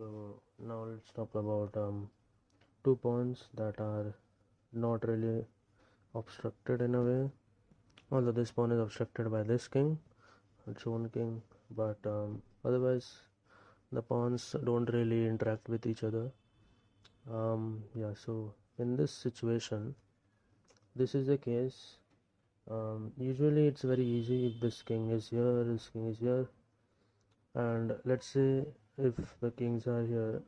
Now let's talk about two pawns that are not really obstructed in a way. Although this pawn is obstructed by this king, its own king, but otherwise the pawns don't really interact with each other. Yeah, so in this situation, this is the case. Usually it's very easy if this king is here, this king is here, and let's say if the kings are here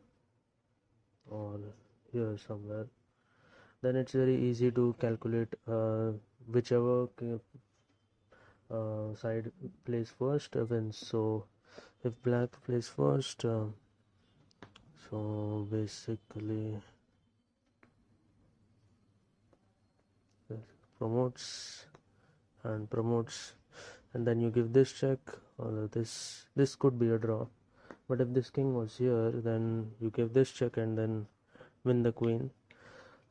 or here somewhere, then it's very easy to calculate whichever side plays first wins. So if black plays first, so basically promotes and promotes, and then you give this check, or this could be a draw. But if this king was here, then you give this check and then win the queen.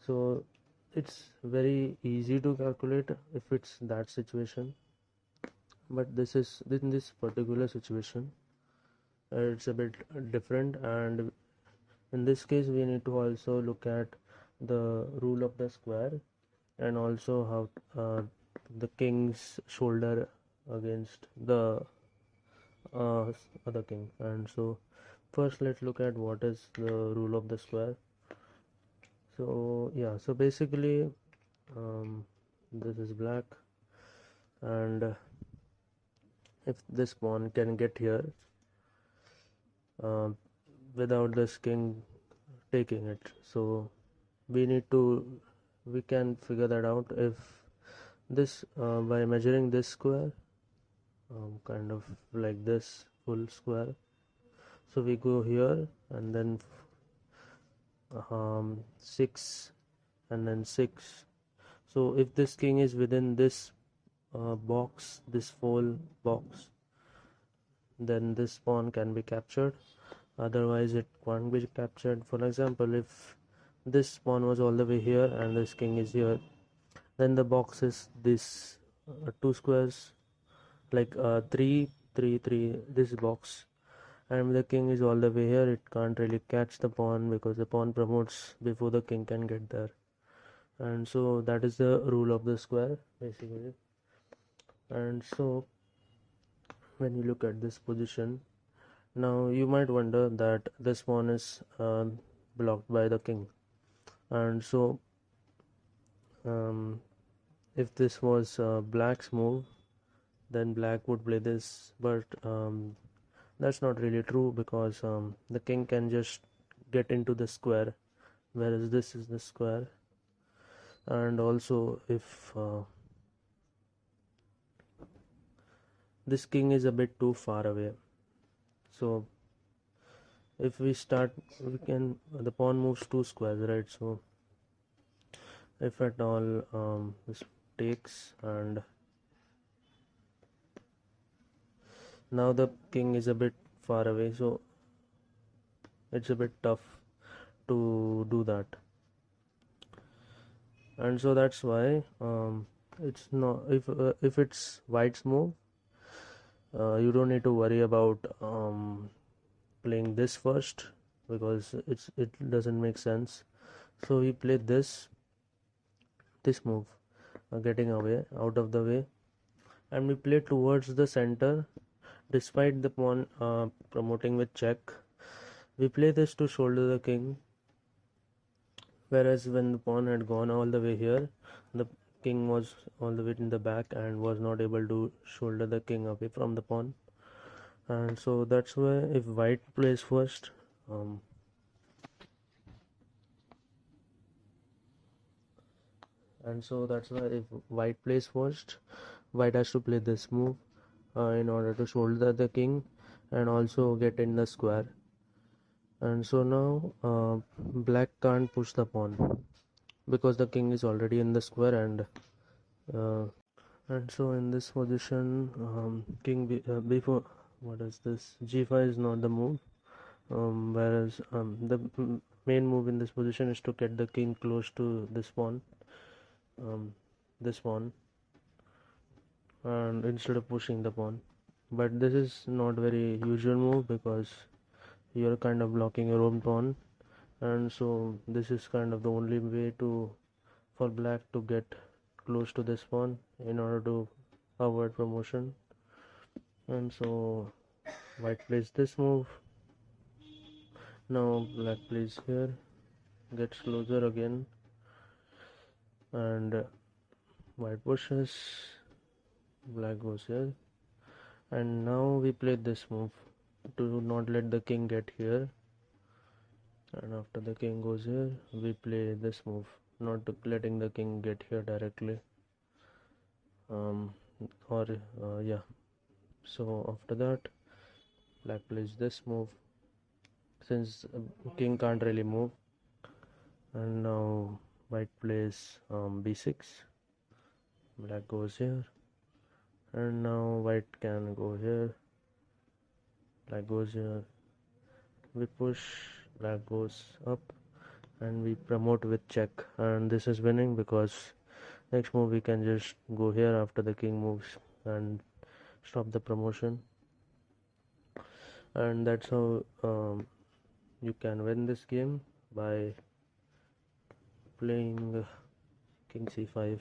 So it's very easy to calculate if it's that situation, but this is in this particular situation it's a bit different, and in this case we need to also look at the rule of the square and also how the king's shoulder against the other king. And so first let's look at what is the rule of the square. So yeah, so basically this is black, and if this pawn can get here uh, without this king taking it, so we can figure that out if this by measuring this square, kind of like this full square. So we go here and then 6 and then 6. So if this king is within this box, this full box, then this pawn can be captured, otherwise it can't be captured. For example, if this pawn was all the way here and this king is here, then the box is this two squares, like 3 3 3, this box, and the king is all the way here, it can't really catch the pawn because the pawn promotes before the king can get there. And so that is the rule of the square basically. And so when you look at this position, now you might wonder that this pawn is blocked by the king, and so if this was black's move, then black would play this, but that's not really true because the king can just get into the square, whereas this is the square. And also if this king is a bit too far away, so if we start, we can, the pawn moves two squares, right? So if at all this takes, and now the king is a bit far away, so it's a bit tough to do that. And so that's why it's not, if it's white's move, you don't need to worry about playing this first because it doesn't make sense. So we play this move, getting away out of the way, and we play towards the center despite the pawn promoting with check. We play this to shoulder the king, whereas when the pawn had gone all the way here, the king was all the way in the back and was not able to shoulder the king away from the pawn. And so that's why if white plays first, and so that's why if white plays first, white has to play this move in order to shoulder the king and also get in the square. And so now black can't push the pawn because the king is already in the square, and so in this position, before, what is this, g5 is not the move, whereas the main move in this position is to get the king close to this pawn, and instead of pushing the pawn. But this is not very usual move because you're kind of blocking your own pawn, and so this is kind of the only way to for black to get close to this pawn in order to avoid promotion. And so white plays this move. Now black plays here, gets closer again, and white pushes, black goes here, and now we play this move to not let the king get here. And after the king goes here, we play this move, not letting the king get here directly. Yeah. So after that, black plays this move since king can't really move, and now white plays b6. Black goes here, and now white can go here. Black goes here. We push. Black goes up, and we promote with check. And this is winning because next move we can just go here after the king moves and stop the promotion. And that's how you can win this game, by playing king c5.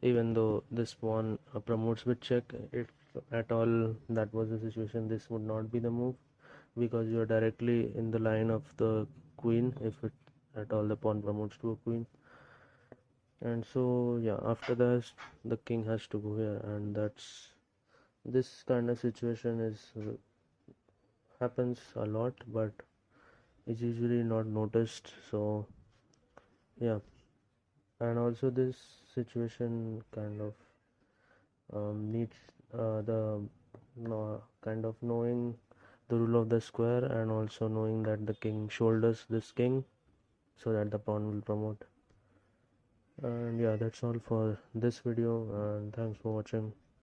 Even though this pawn promotes with check, if at all that was the situation, this would not be the move, because you are directly in the line of the queen if it at all the pawn promotes to a queen. And so yeah, after that the king has to go here, and that's this kind of situation is happens a lot, but is usually not noticed. So yeah, and also this situation kind of needs the kind of knowing the rule of the square, and also knowing that the king shoulders this king so that the pawn will promote. And yeah, that's all for this video, and thanks for watching.